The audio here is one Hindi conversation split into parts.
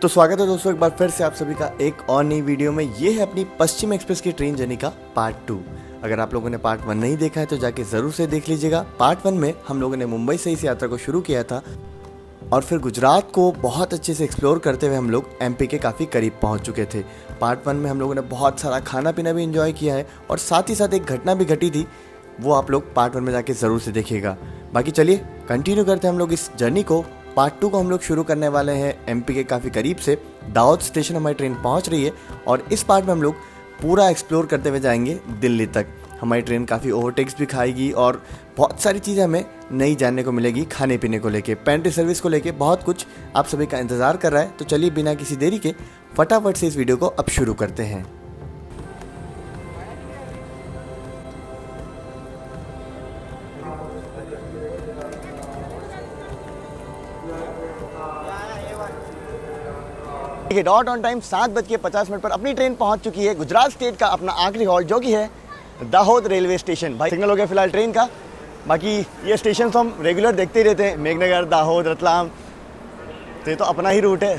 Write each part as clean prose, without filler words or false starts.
तो स्वागत है दोस्तों एक बार फिर से आप सभी का एक और नई वीडियो में। ये है अपनी पश्चिम एक्सप्रेस की ट्रेन जर्नी का पार्ट 2। अगर आप लोगों ने पार्ट 1 नहीं देखा है तो जाके ज़रूर से देख लीजिएगा। पार्ट 1 में हम लोगों ने मुंबई से इस यात्रा को शुरू किया था और फिर गुजरात को बहुत अच्छे से एक्सप्लोर करते हुए हम लोग एमपी के काफ़ी करीब पहुंच चुके थे। पार्ट 1 में हम लोगों ने बहुत सारा खाना पीना भी इंजॉय किया है और साथ ही साथ एक घटना भी घटी थी, वो आप लोग पार्ट 1 में जाके ज़रूर से देखिएगा। बाकी चलिए कंटिन्यू करते हैं हम लोग इस जर्नी को। पार्ट 2 को हम लोग शुरू करने वाले हैं एमपी के काफ़ी करीब से। दाहोद स्टेशन हमारी ट्रेन पहुंच रही है और इस पार्ट में हम लोग पूरा एक्सप्लोर करते हुए जाएंगे दिल्ली तक। हमारी ट्रेन काफ़ी ओवरटेक्स भी खाएगी और बहुत सारी चीज़ें हमें नई जानने को मिलेगी, खाने पीने को लेके, पेंट्री सर्विस को लेके बहुत कुछ आप सभी का इंतज़ार कर रहा है। तो चलिए बिना किसी देरी के फटाफट से इस वीडियो को अब शुरू करते हैं। देखिए डॉट ऑन टाइम 7:50 पर अपनी ट्रेन पहुंच चुकी है गुजरात स्टेट का अपना आखिरी हॉल्ट जो कि है दाहोद रेलवे स्टेशन। भाई सिग्नल हो गया फिलहाल ट्रेन का। बाकी ये स्टेशन तो हम रेगुलर देखते ही रहते हैं, मेघनगर, दाहोद, रतलाम, तो ये तो अपना ही रूट है।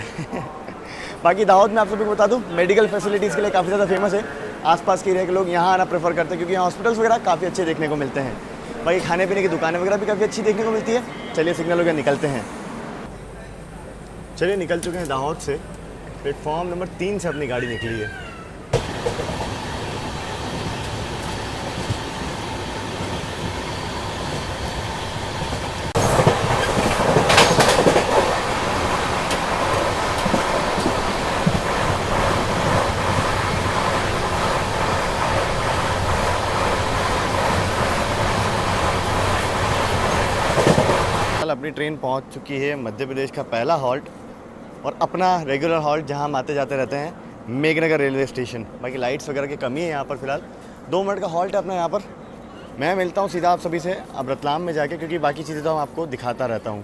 बाकी दाहोद में आप सभी को बता दूं मेडिकल फैसिलिटीज़ के लिए काफ़ी ज़्यादा फेमस है। आसपास के एरिया के लोग यहाँ आना प्रेफर करते हैं क्योंकि यहाँ हॉस्पिटल्स वगैरह काफ़ी अच्छे देखने को मिलते हैं। बाकी खाने पीने की दुकानें वगैरह भी काफ़ी अच्छी देखने को मिलती है। चलिए सिग्नल हो गया, निकलते हैं। चलिए निकल चुके हैं दाहोद से। प्लेटफॉर्म नंबर 3 से अपनी गाड़ी निकली है। अपनी ट्रेन पहुंच चुकी है मध्य प्रदेश का पहला हॉल्ट और अपना रेगुलर हॉल्ट जहां हम आते जाते रहते हैं, मेघनगर रेलवे स्टेशन। बाकी लाइट्स वगैरह की कमी है यहाँ पर फिलहाल। 2 मिनट का हॉल्ट है अपना यहाँ पर। मैं मिलता हूँ सीधा आप सभी से अब रतलाम में जाके, क्योंकि बाकी चीज़ें तो हम आपको दिखाता रहता हूँ।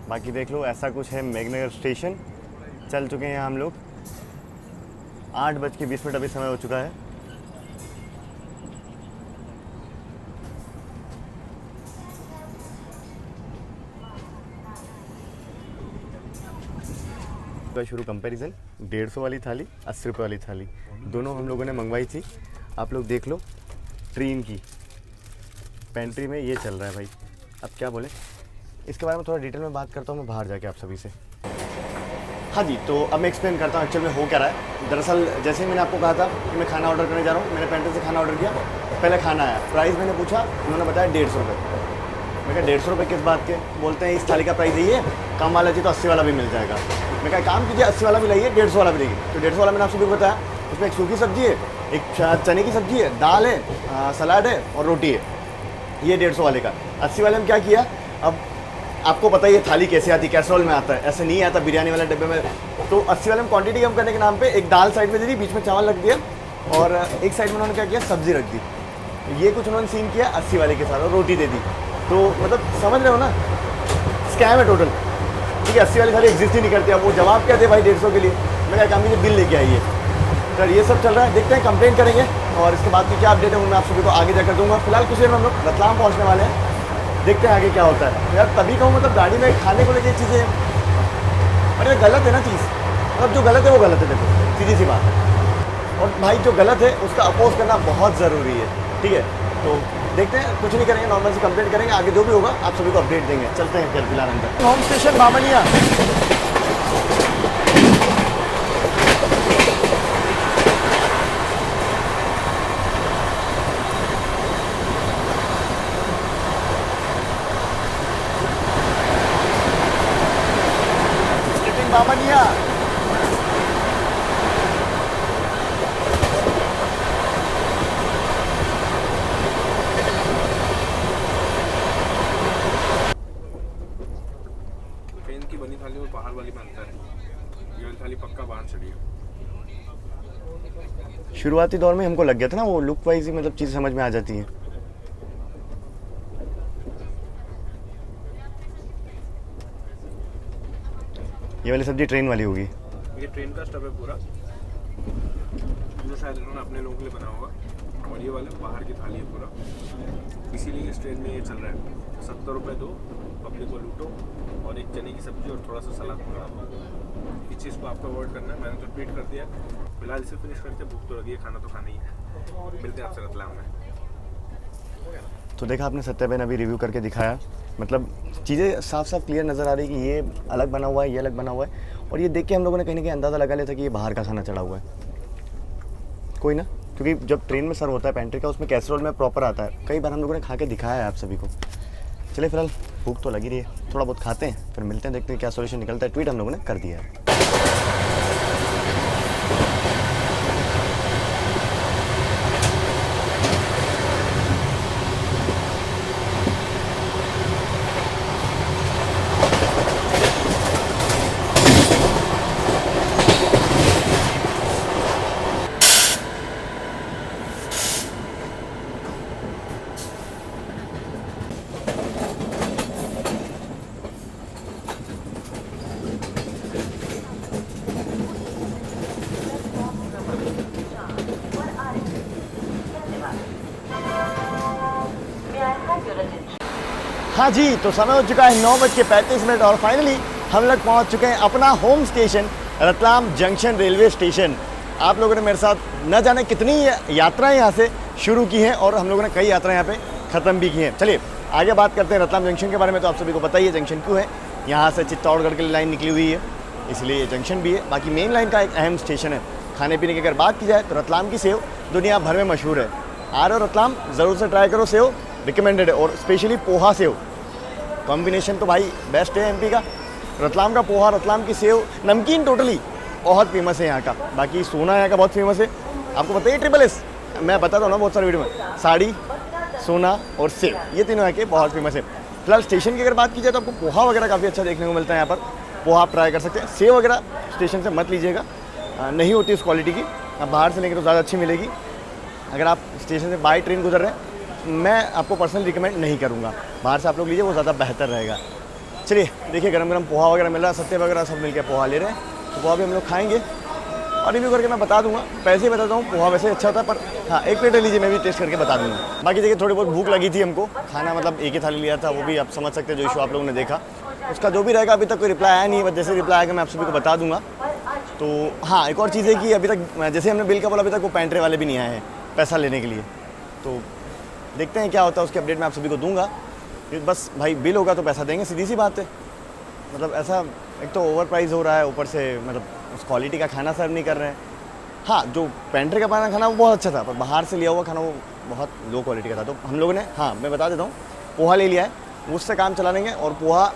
बाकी देख लो ऐसा कुछ है मेघनगर स्टेशन। चल चुके हैं हम लोग, 8:20 अभी समय हो चुका है। शुरू कंपैरिजन 150 वाली थाली, 80 रुपये वाली थाली, दोनों हम लोगों ने मंगवाई थी। आप लोग देख लो ट्रेन की पेंट्री में ये चल रहा है भाई। अब क्या बोले, इसके बारे में थोड़ा डिटेल में बात करता हूँ मैं बाहर जाके आप सभी से। हाँ जी, तो अब मैं एक्सप्लेन करता हूँ एक्चुअल में हो क्या रहा है। दरअसल जैसे ही मैंने आपको कहा था कि मैं खाना ऑर्डर करने जा रहा हूँ, मैंने पेंट्री से खाना ऑर्डर किया। पहले खाना आया, प्राइस मैंने पूछा, उन्होंने बताया 150 रुपये। मैं कहा 150 रुपये किस बात के? बोलते हैं इस थाली का प्राइस यही है, कम वाला चाहिए तो 80 वाला भी मिल जाएगा। मैं कहा काम कीजिए 80 वाला भी लाइए, 150 वाला भी देंगे। तो 150 वाला मैंने आपसे भी बताया, उसमें एक सूखी सब्जी है, एक चने की सब्जी है, दाल है, सलाद है और रोटी है। ये 150 वाले का। 80 वाले में क्या किया, अब आपको पता ही है थाली कैसे आती, कैसरोल में आता है, ऐसे नहीं आता बिरयानी वाले डब्बे में। तो 80 वाले में क्वांटिटी कम करने के नाम पे एक दाल साइड में दे दी, बीच में चावल रख दिया और एक साइड में उन्होंने क्या किया, सब्जी रख दी। ये कुछ उन्होंने सीन किया 80 वाले के साथ और रोटी दे दी। तो मतलब समझ रहे हो ना, स्कैम है टोटल। ठीक है, 80 वाली थाली एग्जिस्ट ही नहीं करती। अब वो जवाब क्या दे भाई 150 के लिए? मैं क्या काम कीजिए बिल लेके आइए। तो ये सब चल रहा है, देखते हैं कंप्लेंट करेंगे और इसके बाद की क्या अपडेट है वो मैं आप सभी को आगे जाकर दूंगा। फिलहाल कुछ देर में हम लोग रतलाम पहुँचने वाले हैं, देखते हैं आगे क्या होता है। यार तभी कहूँ मतलब गाड़ी में खाने को लेकर चीज़ें, अरे गलत है ना चीज़, मतलब जो गलत है वो गलत है, देखो सीधी सी बात है। और भाई जो गलत है उसका अपोज करना बहुत ज़रूरी है। ठीक है, तो देखते हैं, कुछ नहीं करेंगे, नॉर्मल से कंप्लेंट करेंगे, आगे जो भी होगा आप सभी को अपडेट देंगे। चलते हैं फिर फिलहाल अंदर। Home station Bamania. बामनिया की बनी थाली और बाहर वाली में अंतर है। ये थाली पक्का बाहर चढ़ी है। शुरुआती दौर में हमको लग गया था ना, वो लुक वाइज ही मतलब चीज़ समझ में आ जाती है। ये वाली सब्जी ट्रेन वाली होगी। ये ट्रेन का स्टफ है पूरा, जो शायद इन्होंने अपने लोगों के लिए बनाया होगा। और ये वाला बाहर की थाली है पूरा, इसीलिए इस ट्रेन में ये चल रहा है। 70 रुपये दो, पब्लिक को लूटो और एक चने की सब्जी और थोड़ा सा सलाद मंगा। इस चीज़ को आपको अवॉइड करना है। मैंने तो ट्वीट कर दिया, फिलहाल इसे फिनिश करते, भूख तो लगी है, खाना तो खाना ही है। मिलते हैं आपसे रतलाम में। तो देखा आपने, सत्या भाई ने अभी रिव्यू करके दिखाया, मतलब चीज़ें साफ साफ क्लियर नज़र आ रही कि ये अलग बना हुआ है, ये अलग बना हुआ है, और ये देख के हम लोगों ने कहीं ना कहीं अंदाज़ा लगा लिया था कि ये बाहर का खाना चढ़ा हुआ है। कोई ना, क्योंकि जब ट्रेन में सर्व होता है पेंट्री का, उसमें कैसरोल में प्रॉपर आता है। कई बार हम लोगों ने खा के दिखाया है आप सभी को। चलिए फिलहाल भूख तो लगी रही है, थोड़ा बहुत खाते हैं, फिर मिलते हैं, देखते हैं क्या सोल्यूशन निकलता है। ट्वीट हम लोगों ने कर दिया है। हाँ जी, तो समय हो चुका है 9:35 और फाइनली हम लोग पहुँच चुके हैं अपना home station Ratlam junction railway station. आप लोगों ने मेरे साथ न जाने कितनी यात्राएं यहाँ से शुरू की हैं और हम लोगों ने कई यात्राएं यहाँ पे ख़त्म भी की हैं। चलिए आगे बात करते हैं रतलाम जंक्शन के बारे में। तो आप सभी को बताइए जंक्शन क्यों है, यहाँ से चित्तौड़गढ़ के लिए लाइन निकली हुई है, इसलिए ये जंक्शन भी है। बाकी मेन लाइन का एक अहम स्टेशन है। खाने पीने की अगर बात की जाए तो रतलाम की सेव दुनिया भर में मशहूर है। आ रहे हो रतलाम, ज़रूर से ट्राई करो, सेव रिकमेंडेड है, और स्पेशली पोहा सेव कॉम्बिनेशन तो भाई बेस्ट है एमपी का। रतलाम का पोहा, रतलाम की सेव, नमकीन टोटली बहुत फेमस है यहाँ का। बाकी सोना यहाँ का बहुत फेमस है, आपको बताइए ट्रिपल एस, मैं बताता हूँ ना बहुत सारे वीडियो में, साड़ी, सोना और सेव, ये तीनों यहाँ के बहुत फेमस है। फिलहाल स्टेशन की अगर बात की जाए तो आपको पोहा वगैरह काफ़ी अच्छा देखने को मिलता है यहाँ पर। पोहा आप ट्राई कर सकते हैं। सेव वगैरह स्टेशन से मत लीजिएगा, नहीं होती उस क्वालिटी की, आप बाहर से लेंगे तो ज़्यादा अच्छी मिलेगी। अगर आप स्टेशन से बाई ट्रेन गुजर रहे हैं, मैं आपको पर्सनली रिकमेंड नहीं करूँगा, बाहर से आप लोग लीजिए, वो ज़्यादा बेहतर रहेगा। चलिए देखिए, गरम गरम पोहा वगैरह मिल रहा है, सत्ते वगैरह सब मिलकर पोहा ले रहे हैं, तो पोहा भी हम लोग खाएंगे और रिव्यू करके मैं बता दूंगा। पैसे ही बताता हूँ, पोहा वैसे अच्छा होता है, पर हाँ एक प्लेट ले लीजिए, मैं भी टेस्ट करके बता दूंगा। बाकी देखिए थोड़ी बहुत भूख लगी थी हमको, खाना मतलब एक ही थाली लिया था, वो भी आप समझ सकते हैं, जो इशू आप लोगों ने देखा उसका जो भी रहेगा। अभी तक कोई रिप्लाई आया नहीं है, बस जैसे रिप्लाई आएगा मैं आप सभी को बता दूंगा। तो हाँ एक और चीज़ है कि अभी तक जैसे हमने बिल का बोला, अभी तक वो पेंट्री वाले भी नहीं आए हैं पैसा लेने के लिए, तो देखते हैं क्या होता है, उसकी अपडेट मैं आप सभी को दूंगा। बस भाई बिल होगा तो पैसा देंगे, सीधी सी बात है। मतलब ऐसा एक तो ओवर प्राइस हो रहा है, ऊपर से मतलब उस क्वालिटी का खाना सर्व नहीं कर रहे हैं। हाँ जो पेंट्री का खाना वो बहुत अच्छा था, पर बाहर से लिया हुआ खाना वो बहुत लो क्वालिटी का था। तो हम लोगों ने, हाँ मैं बता देता हूँ, पोहा ले लिया है, उससे काम चला लेंगे। और पोहा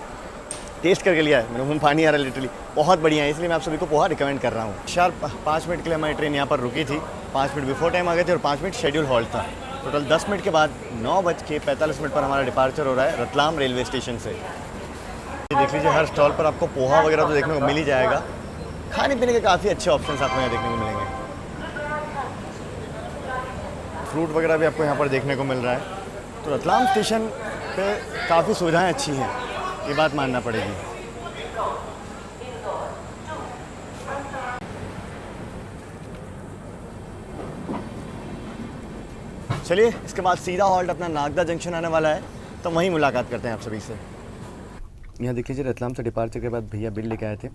टेस्ट करके लिया है, मेरे मुँह में पानी आ रहा है लिटरली, बहुत बढ़िया है, इसलिए मैं आप सभी को पोहा रिकमेंड कर रहा हूँ। शार्प 5 मिनट के लिए हमारी ट्रेन यहाँ पर रुकी थी, 5 मिनट बिफोर टाइम आ गए थे और 5 मिनट शेड्यूल हॉल्ट था। टोटल 10 मिनट के बाद 9:45 पर हमारा डिपार्चर हो रहा है रतलाम रेलवे स्टेशन से। ये देख लीजिए, हर स्टॉल पर आपको पोहा वगैरह तो देखने को मिल ही जाएगा। खाने पीने के काफ़ी अच्छे ऑप्शंस आपको यहाँ देखने को मिलेंगे। फ्रूट वगैरह भी आपको यहाँ पर देखने को मिल रहा है। तो रतलाम स्टेशन पे काफ़ी सुविधाएं अच्छी हैं, ये बात मानना पड़ेगी। चलिए इसके बाद सीधा हॉल्ट अपना नागदा जंक्शन आने वाला है, तो वहीं मुलाकात करते हैं आप सभी से। यहाँ देख लीजिए, रतलाम से डिपार्चर के बाद भैया बिल लेके आए थे।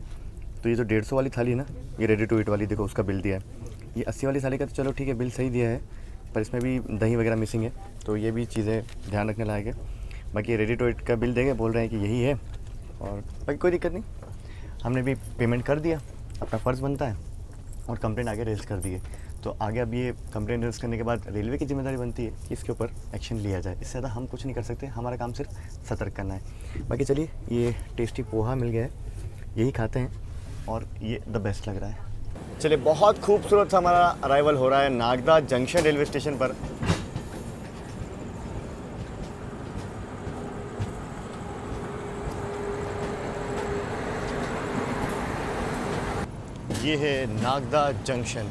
तो ये जो 150 वाली थाली है ना, ये रेडी टू ईट वाली, देखो उसका बिल दिया है। ये 80 वाली थाली का तो चलो ठीक है, बिल सही दिया है, पर इसमें भी दही वगैरह मिसिंग है, तो ये भी चीज़ें ध्यान रखने लायक है। बाकी रेडी टू ईट का बिल देंगे, बोल रहे हैं कि यही है, और बाकी कोई दिक्कत नहीं, हमने भी पेमेंट कर दिया, अपना फ़र्ज़ बनता है, और कंप्लेंट आगे रजिस्टर कर दिए। तो आगे अब ये कंप्लेंट रजिस्टर करने के बाद रेलवे की जिम्मेदारी बनती है कि इसके ऊपर एक्शन लिया जाए। इससे ज़्यादा हम कुछ नहीं कर सकते, हमारा काम सिर्फ सतर्क करना है। बाकी चलिए, ये टेस्टी पोहा मिल गया है, यही खाते हैं, और ये द बेस्ट लग रहा है। चलिए, बहुत खूबसूरत सा हमारा अराइवल हो रहा है नागदा जंक्शन रेलवे स्टेशन पर। ये है नागदा जंक्शन।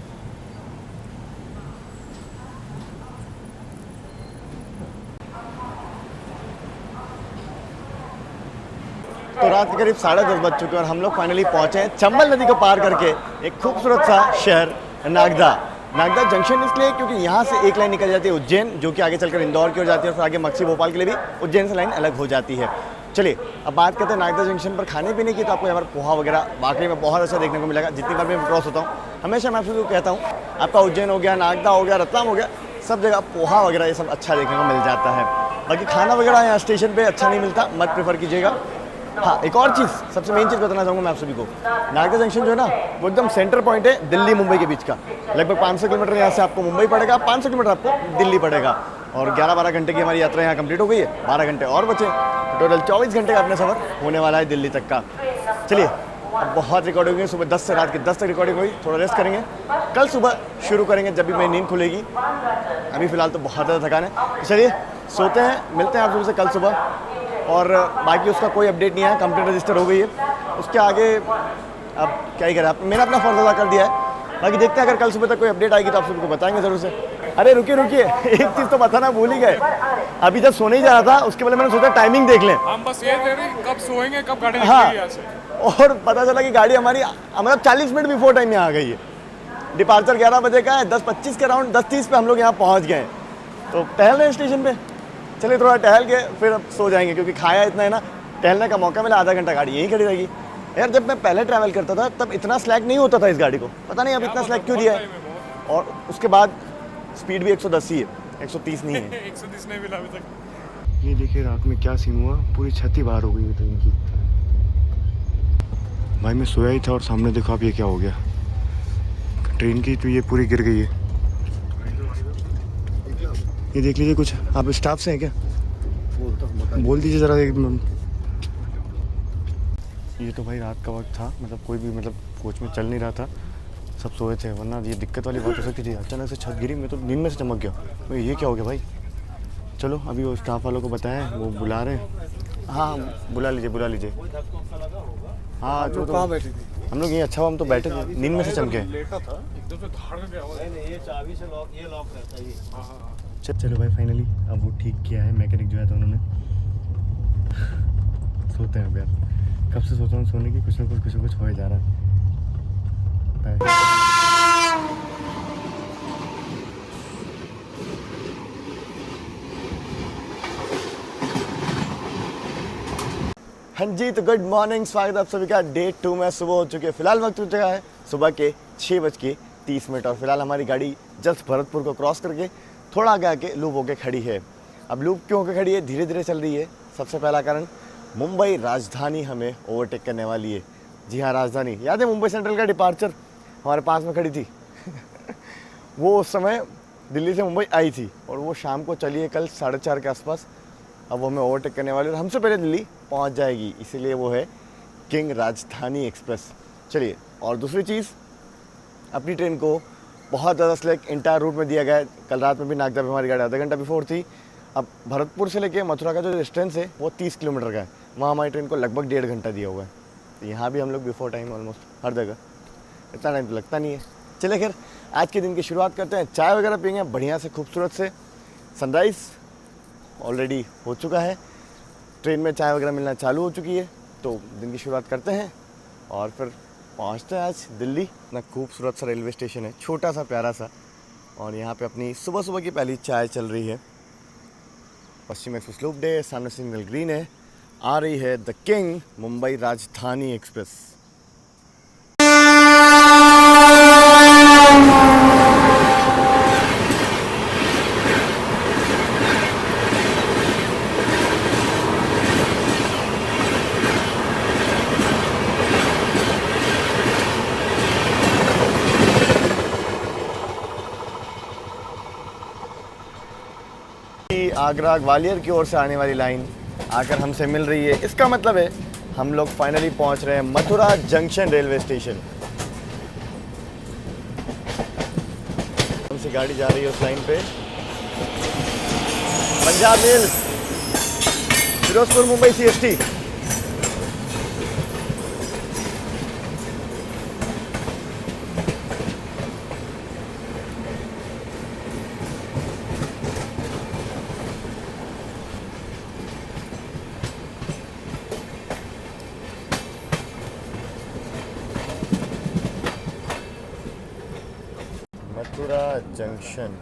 तो रात के करीब 10:30 बज चुके हैं और हम लोग फाइनली पहुंचे हैं चंबल नदी को पार करके एक खूबसूरत सा शहर नागदा। नागदा जंक्शन इसलिए क्योंकि यहाँ से एक लाइन निकल जाती है उज्जैन, जो कि आगे चलकर इंदौर की ओर जाती है, और फिर आगे मक्सी भोपाल के लिए भी उज्जैन से लाइन अलग हो जाती है। चलिए अब बात करते हैं नागदा जंक्शन पर खाने पीने की। तो आपको यहाँ पर पोहा वगैरह वाकई में बहुत अच्छा देखने को मिलेगा। जितनी बार मैं क्रॉस होता हूँ हमेशा मैं आपको कहता हूँ, आपका उज्जैन हो गया, नागदा हो गया, रतलाम हो गया, सब जगह पोहा वगैरह ये सब अच्छा देखने को मिल जाता है। बाकी खाना वगैरह यहाँ स्टेशन पे अच्छा नहीं मिलता, मत प्रेफर कीजिएगा। हाँ, एक और चीज़, सबसे मेन चीज़ बताना चाहूँगा मैं आप सभी को, नागदा जंक्शन जो है ना वो एकदम सेंटर पॉइंट है दिल्ली मुंबई के बीच का। लगभग 500 किलोमीटर यहाँ से आपको मुंबई पड़ेगा, 500 किलोमीटर आपको दिल्ली पड़ेगा। और 11-12 घंटे की हमारी यात्रा यहाँ कंप्लीट हो गई है, 12 घंटे और बचे, टोटल 24 घंटे का अपना सफ़र होने वाला है दिल्ली तक का। चलिए अब बहुत रिकॉर्डिंग हुई, सुबह 10 से रात के 10 तक रिकॉर्डिंग हुई, थोड़ा रेस्ट करेंगे, कल सुबह शुरू करेंगे जब भी मेरी नींद खुलेगी। अभी फ़िलहाल तो बहुत ज़्यादा थकान है, तो चलिए सोते हैं, मिलते हैं आप सबसे कल सुबह। और बाकी उसका कोई अपडेट नहीं है, कंप्लेंट रजिस्टर हो गई है, उसके आगे अब क्या ही करें, मैंने अपना फ़र्ज़ अदा कर दिया है। बाकी देखते हैं अगर कल सुबह तक कोई अपडेट आएगी तो आप सबको बताएंगे ज़रूर से। अरे रुकिए एक चीज़ तो बताना भूल ही गए, अभी जब सोने ही जा रहा था उसके पहले मैंने सोचा टाइमिंग देख लें। हम बस ये देख रहे हैं कब सोएंगे, कब गाड़ी हाँ, निकलेगी यहाँ से। और पता चला कि गाड़ी हमारी मतलब 40 मिनट बिफोर टाइम यहाँ आ गई है। डिपार्चर 11 बजे का है, 10:25 के अराउंड 10:30 पे हम लोग यहाँ पहुँच गए हैं। तो टहल रहे हैं स्टेशन पे, चलिए थोड़ा टहल के फिर अब सो जाएंगे, क्योंकि खाया इतना है ना, टहलने का मौका मिला, आधा घंटा गाड़ी यहीं खड़ी रहेगी। यार जब मैं पहले ट्रैवल करता था तब इतना स्लैक नहीं होता था इस गाड़ी को, पता नहीं अब इतना स्लैक क्यों दिया है। और उसके बाद स्पीड भी 110 ही है, 130 नहीं है। 130 नहीं मिला अभी तक। ये देखिए रात में क्या सीन हुआ, पूरी छत ही बाहर हो गई है ट्रेन की। भाई मैं सोया ही था और सामने देखो आप ये क्या हो गया, ट्रेन की तो ये पूरी गिर गई है। ये देख लीजिए, कुछ आप स्टाफ से हैं क्या? बोल दीजिए ज़रा एक मिनट। ये तो भाई रात का वक्त था, मतलब कोई भी मतलब कोच में चल नहीं रहा था, सब सोए थे, वरना ये दिक्कत वाली बात हो सकती थी। अचानक से छत गिरी, मैं तो नींद में से चमक गया, भाई ये क्या हो गया भाई। चलो अभी वो स्टाफ वालों को बताया, वो बुला रहे हैं। हाँ बुला लीजिए। हाँ जो कहाँ बैठी थी? हम लोग ये अच्छा हुआ हम तो बैठे थे, नींद में से चमके। लेटा था एकदम से धाड़ में आवाज। ये चाबी से लॉक, ये लॉक रहता है ये। हाँ। चलो भाई फाइनली अब वो ठीक किया है मैकेनिक जो है, तो उन्होंने सोते हैं अब यार, कब से सोता हूँ सोने की, कुछ ना कुछ हो ही जा रहा है। हाँ जी, तो गुड मॉर्निंग, स्वागत है आप सभी का डे 2 में। सुबह हो चुकी है, फिलहाल वक्त हो चुका है सुबह के 6:30 और फिलहाल हमारी गाड़ी जस्ट भरतपुर को क्रॉस करके थोड़ा आगे आके लूप होके खड़ी है। अब लूप क्यों होके खड़ी है, धीरे धीरे चल रही है। सबसे पहला कारण, मुंबई राजधानी हमें ओवरटेक करने वाली है। जी हाँ, राजधानी, याद है मुंबई सेंट्रल का डिपार्चर हमारे पास में खड़ी थी वो उस समय दिल्ली से मुंबई आई थी और वो शाम को चली है कल 4:30 के आसपास। अब वो हमें ओवरटेक करने वाली है और हमसे पहले दिल्ली पहुंच जाएगी, इसीलिए वो है किंग राजधानी एक्सप्रेस। चलिए, और दूसरी चीज़, अपनी ट्रेन को बहुत ज़्यादा स्लैक इंटायर रूट में दिया गया है। कल रात में भी नागदा पे हमारी गाड़ी आधा घंटा बिफोर थी। अब भरतपुर से लेके मथुरा का जो डिस्टेंस है वो 30 किलोमीटर का है, वहाँ हमारी ट्रेन को लगभग 1.5 घंटा दिया हुआ है। तो यहाँ भी हम लोग बिफोर टाइम ऑलमोस्ट हर जगह, इतना टाइम तो लगता नहीं है। चलिए खैर, आज के दिन की शुरुआत करते हैं, चाय वगैरह पियेंगे बढ़िया से खूबसूरत से। सनराइज़ ऑलरेडी हो चुका है, ट्रेन में चाय वगैरह मिलना चालू हो चुकी है, तो दिन की शुरुआत करते हैं और फिर पहुंचते हैं आज दिल्ली। इतना खूबसूरत सा रेलवे स्टेशन है, छोटा सा प्यारा सा, और यहाँ पे अपनी सुबह सुबह की पहली चाय चल रही है। पश्चिम एक्सप्रेस लूप डे, सामने सिग्नल ग्रीन है, आ रही है the king Mumbai Rajdhani express. Agra Gwalior की ओर से आने वाली लाइन आकर हमसे मिल रही है, इसका मतलब है हम लोग फाइनली पहुंच रहे हैं मथुरा जंक्शन रेलवे स्टेशन। हमसे गाड़ी जा रही है उस लाइन पे, Punjab mail, Firozpur Mumbai CST। Mathura junction.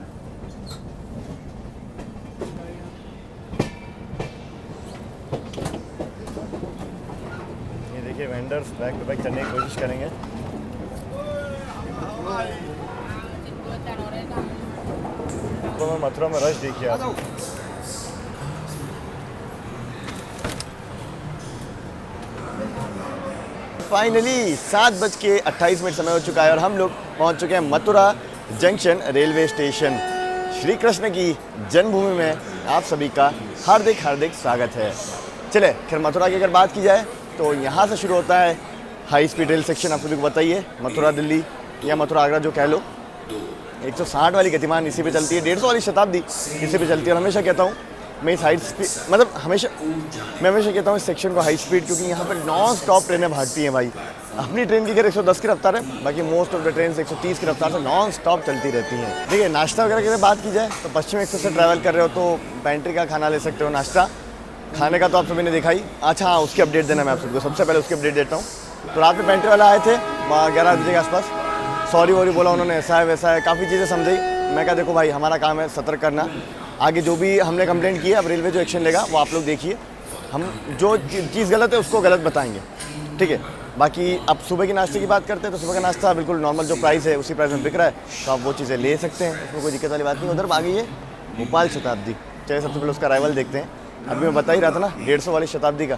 Vendors back to back चलने की कोशिश करेंगे। तो मैं मथुरा में रश देखिए आप। फाइनली 7:28 समय हो चुका है और हम लोग पहुंच चुके हैं Mathura junction railway station. Shri Krishna की जन्मभूमि में आप सभी का हार्दिक हार्दिक स्वागत है। चले खैर मथुरा की अगर बात की जाए तो यहाँ से शुरू होता है हाई स्पीड रेल सेक्शन। आप सभी को बताइए, मथुरा दिल्ली या मथुरा आगरा जो कह लो, 160 वाली गतिमान इसी पे चलती है, 150 वाली शताब्दी इसी पे चलती है। और हमेशा कहता हूँ मैं इस हाई स्पीड मतलब मैं हमेशा कहता हूँ इस सेक्शन को हाई स्पीड, क्योंकि यहाँ पर नॉन स्टॉप ट्रेनें भागती हैं भाई। अपनी ट्रेन की अगर 110 की रफ्तार है, बाकी मोस्ट ऑफ द ट्रेन 130 की रफ्तार से नॉन स्टॉप चलती रहती हैं। देखिए नाश्ता वगैरह की अगर बात की जाए तो पश्चिम एक्सप्रेस से ट्रैवल कर रहे हो तो पेंट्री का खाना ले सकते हो। नाश्ता खाने का तो आप सभी ने देखा ही। अच्छा हाँ, उसकी अपडेट देना मैं आप सबको, सबसे पहले उसकी अपडेट देता हूँ। तो रात में पेंट्री वाला आए थे 11 बजे के आसपास, सॉरी वॉरी बोला उन्होंने, ऐसा है वैसा है, काफ़ी चीज़ें समझी। मैं कहा देखो भाई हमारा काम है सतर्क करना, आगे जो भी हमने कंप्लेंट की है अब रेलवे जो एक्शन लेगा वो आप लोग देखिए, हम जो चीज़ गलत है उसको गलत बताएंगे, ठीक है। बाकी अब सुबह की नाश्ते की बात करते हैं तो सुबह का नाश्ता बिल्कुल नॉर्मल जो प्राइस है उसी प्राइस में बिक रहा है, तो आप वो चीज़ें ले सकते हैं, उसमें कोई दिक्कत वाली बात नहीं। उधर आ गई है भोपाल शताब्दी। चलिए सबसे पहले उसका अराइवल देखते हैं। अभी मैं बता ही रहा था ना 150 वाली शताब्दी का।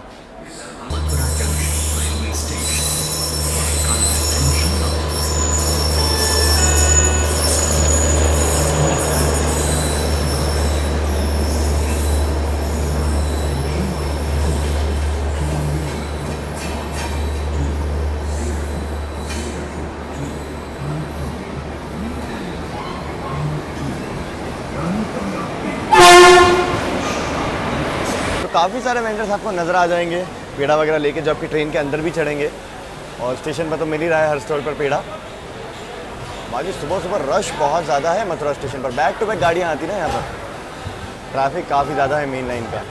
काफ़ी सारे वेंडर्स आपको नज़र आ जाएंगे पेड़ा वगैरह लेके, जो आपकी ट्रेन के अंदर भी चढ़ेंगे। और स्टेशन पर तो मिल ही रहा है हर स्टॉल पर पेड़ा। बाकी सुबह सुबह रश बहुत ज़्यादा है मथुरा स्टेशन पर, बैक टू बैक गाड़ियाँ आती ना यहाँ पर, ट्रैफिक काफ़ी ज़्यादा है मेन लाइन का।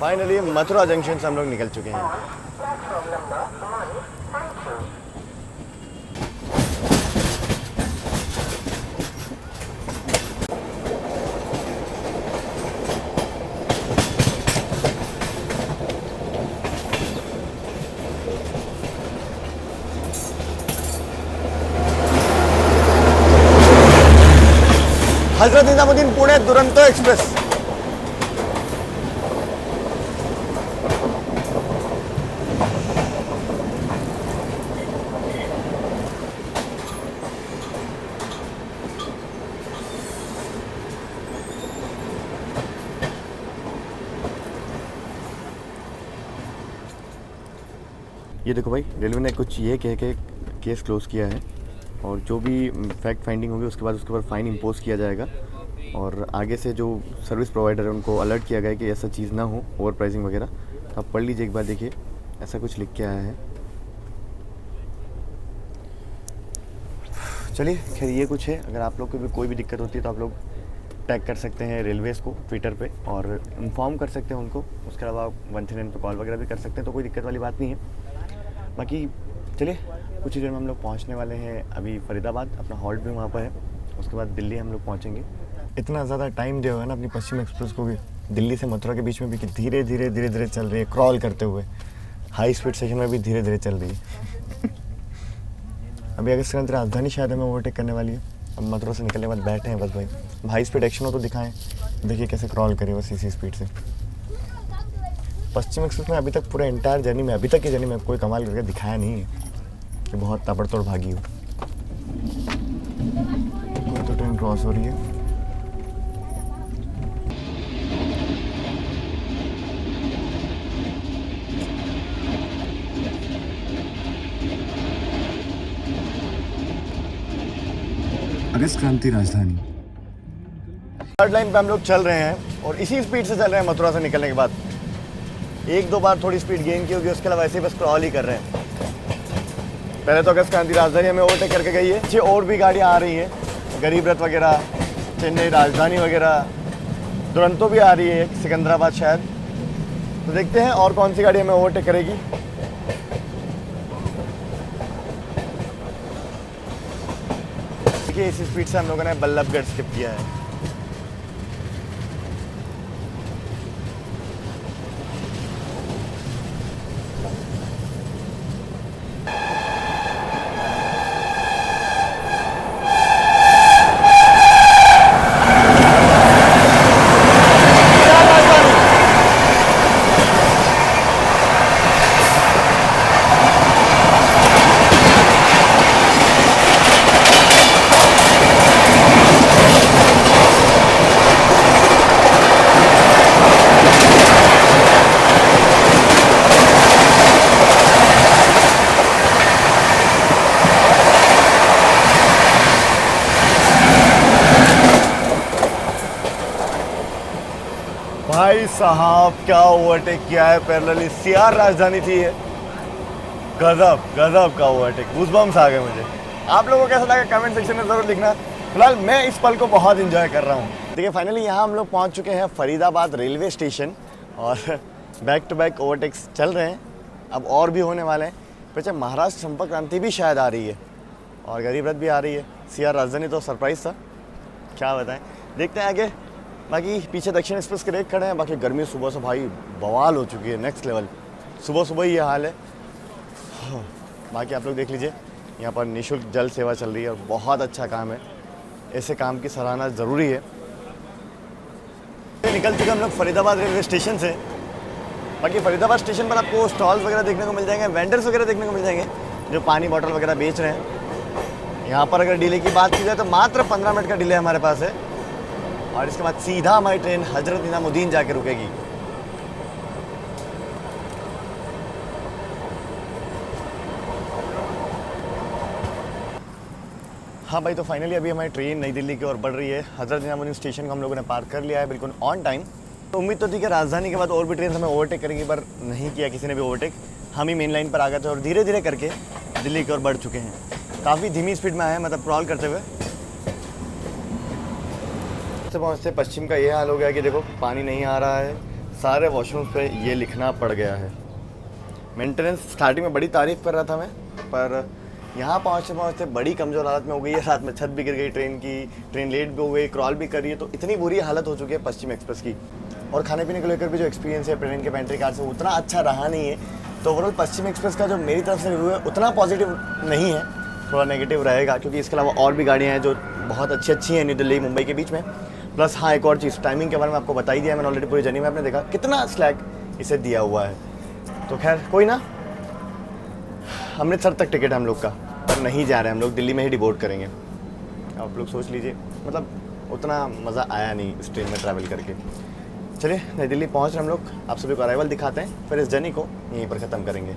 फाइनली मथुरा जंक्शन से हम लोग निकल चुके हैं। हजरत निजामुद्दीन पुणे दुरंतो एक्सप्रेस। ये देखो भाई, रेलवे ने कुछ ये कह के केस क्लोज किया है और जो भी फैक्ट फाइंडिंग होगी उसके बाद फ़ाइन इम्पोज किया जाएगा। और आगे से जो सर्विस प्रोवाइडर है उनको अलर्ट किया गया है कि ऐसा चीज़ ना हो, ओवर प्राइसिंग वगैरह। तो आप पढ़ लीजिए एक बार, देखिए ऐसा कुछ लिख के आया है। चलिए खैर ये कुछ है। अगर आप लोग को भी कोई भी दिक्कत होती है तो आप लोग टैग कर सकते हैं रेलवेज़ को ट्विटर पे और इन्फॉर्म कर सकते हैं उनको। उसके अलावा 139 पे कॉल वगैरह भी कर सकते हैं, तो कोई दिक्कत वाली बात नहीं है। बाकी चलिए कुछ ही देर में हम लोग पहुंचने वाले हैं अभी फरीदाबाद, अपना हॉल्ट भी वहाँ पर है। उसके बाद दिल्ली हम लोग पहुँचेंगे। इतना ज़्यादा टाइम दिया हुआ है ना अपनी पश्चिम एक्सप्रेस को भी, दिल्ली से मथुरा के बीच में भी, कि धीरे धीरे चल रही है, क्रॉल करते हुए। हाई स्पीड सेशन में भी धीरे धीरे चल रही है। अभी अगस्त क्रांति राजधानी शायद हमें ओवरटेक करने वाली है। अब मथुरा से निकलने के बाद बैठे हैं बस भाई, हाई स्पीड एक्शन हो तो दिखाएं। देखिए कैसे क्रॉल करे बस इसी स्पीड से। पश्चिम एक्सप्रेस में अभी तक पूरे एंटायर जर्नी में, अभी तक की जर्नी में कोई कमाल करके दिखाया नहीं है कि बहुत ताबड़तोड़ भागी हो। तो ट्रेन क्रॉस हो रही है। अगस्त क्रांति राजधानी थर्ड लाइन पे हम लोग चल रहे हैं और इसी स्पीड से चल रहे हैं मथुरा से निकलने के बाद। एक दो बार थोड़ी स्पीड गेन की होगी, उसके अलावा ऐसे ही बस क्रॉल ही कर रहे हैं। पहले तो अगस्त क्रांति राजधानी हमें ओवरटेक करके गई है। और भी गाड़ियाँ आ रही हैं, गरीब रथ वगैरह, चेन्नई राजधानी वगैरह, दुरंतो भी आ रही है, सिकंदराबाद शायद। तो देखते हैं और कौन सी गाड़ी हमें ओवरटेक करेगी। देखिए इसी स्पीड से हम लोगों ने बल्लभगढ़ स्किप किया है। साहब क्या ओवरटेक किया है पैरेलली, सीआर राजधानी थी ये। गजब गजब का ओवरटेक, गूज़बम्स आ गए मुझे। आप लोगों को कैसा लगा कमेंट सेक्शन में ज़रूर लिखना। फिलहाल मैं इस पल को बहुत इंजॉय कर रहा हूँ। देखिए फाइनली यहाँ हम लोग पहुँच चुके हैं फरीदाबाद रेलवे स्टेशन और बैक टू बैक ओवरटेक्स चल रहे हैं, अब और भी होने वाले हैं। पीछे महाराष्ट्र संपर्क क्रांति भी शायद आ रही है और गरीब रथ भी आ रही है। सीआर राजधानी तो सरप्राइज़ था, क्या बताएं। देखते हैं आगे। बाकी पीछे दक्षिण एक्सप्रेस के रेट खड़े हैं। बाकी गर्मी सुबह से भाई बवाल हो चुकी है, नेक्स्ट लेवल। सुबह सुबह ही ये हाल है। बाकी आप लोग देख लीजिए, यहाँ पर निःशुल्क जल सेवा चल रही है और बहुत अच्छा काम है, ऐसे काम की सराहना ज़रूरी है। निकल चुके हम लोग फरीदाबाद रेलवे स्टेशन से। बाकी फरीदाबाद स्टेशन पर आपको स्टॉल्स वगैरह देखने को मिल जाएंगे, वेंडर्स वगैरह देखने को मिल जाएंगे जो पानी बॉटल वगैरह बेच रहे हैं। यहाँ पर अगर डिले की बात की जाए तो मात्र 15 मिनट का डिले हमारे पास है और इसके बाद सीधा हमारी ट्रेन हजरत निज़ामुद्दीन जाके रुकेगी। हाँ भाई, तो फाइनली अभी हमारी ट्रेन नई दिल्ली की ओर बढ़ रही है। हजरत निज़ामुद्दीन स्टेशन को हम लोगों ने पार कर लिया है बिल्कुल ऑन टाइम। तो उम्मीद तो थी कि राजधानी के बाद और भी ट्रेन हमें ओवरटेक करेंगी, पर नहीं किया किसी ने भी ओवरटेक। हम ही मेन लाइन पर आ गए थे और धीरे धीरे करके दिल्ली की ओर बढ़ चुके हैं। काफ़ी धीमी स्पीड में आए हैं, मतलब क्रॉल करते हुए। पहुँचते पश्चिम का ये हाल हो गया कि देखो पानी नहीं आ रहा है, सारे वॉशरूम्स पे ये लिखना पड़ गया है। मेंटेनेंस स्टार्टिंग में बड़ी तारीफ़ कर रहा था मैं, पर यहाँ पहुँचते पहुँचते बड़ी कमज़ोर हालत में हो गई है। साथ में छत भी गिर गई ट्रेन की, ट्रेन लेट भी हो गई, क्रॉल भी कर रही है। तो इतनी बुरी हालत हो चुकी है पश्चिम एक्सप्रेस की। और खाने पीने को लेकर भी जो एक्सपीरियंस है ट्रेन के पेंट्री कार से उतना अच्छा रहा नहीं है। तो ओवरऑल पश्चिम एक्सप्रेस का जो मेरी तरफ से रिव्यू है उतना पॉजिटिव नहीं है, थोड़ा नेगेटिव रहेगा, क्योंकि इसके अलावा और भी गाड़ियाँ हैं जो बहुत अच्छी हैं न्यू दिल्ली मुंबई के बीच में। प्लस हाँ, एक और चीज़, टाइमिंग के बारे में आपको बता ही दिया मैंने ऑलरेडी। पूरी जर्नी में आपने देखा कितना स्लैग इसे दिया हुआ है। तो खैर कोई ना, अमृतसर तक टिकट है हम लोग का, पर नहीं जा रहे हैं हम लोग, दिल्ली में ही डिबोर्ड करेंगे। आप लोग सोच लीजिए, मतलब उतना मज़ा आया नहीं इस ट्रेन में ट्रैवल करके। चलिए नई दिल्ली पहुँच रहे हम लोग, आप सभी को अराइवल दिखाते हैं, फिर इस जर्नी को यहीं पर ख़त्म करेंगे।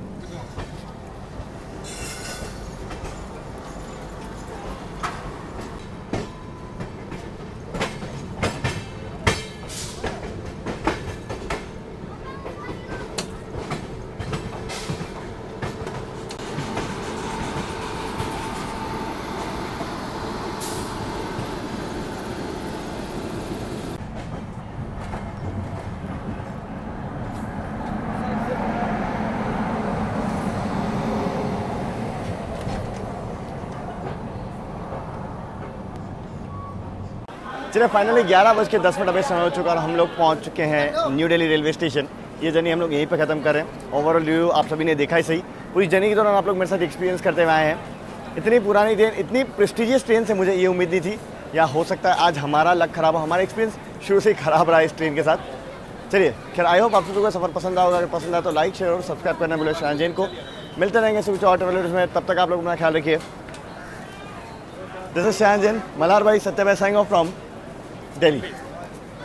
चलिए फाइनली 11:10 अभी समय हो चुका और हम लोग पहुंच चुके हैं न्यू दिल्ली रेलवे स्टेशन। ये जर्नी हम लोग यहीं पे ख़त्म कर रहे हैं। ओवरऑल रिव्यू आप सभी ने देखा ही सही। पूरी जर्नी के दौरान आप लोग मेरे साथ एक्सपीरियंस करते हुए आए हैं। इतनी पुरानी ट्रेन, इतनी प्रेस्टिजियस ट्रेन से मुझे ये उम्मीद नहीं थी, या हो सकता है आज हमारा लक ख़राब हो, हमारा एक्सपीरियंस शुरू से ही ख़राब रहा इस ट्रेन के साथ। चलिए खैर, आई होप आप सभी को सफ़र पसंद आओगे। अगर पसंद आया तो लाइक शेयर और सब्सक्राइब करना भूलें शान जैन को। मिलते रहेंगे कुछ और ट्रेवलर्स में, तब तक आप लोग अपना ख्याल रखिए। दिस इज शान जैन, मल्हार भाई, सत्य भाई साइंग ऑफ फ्रॉम Delhi।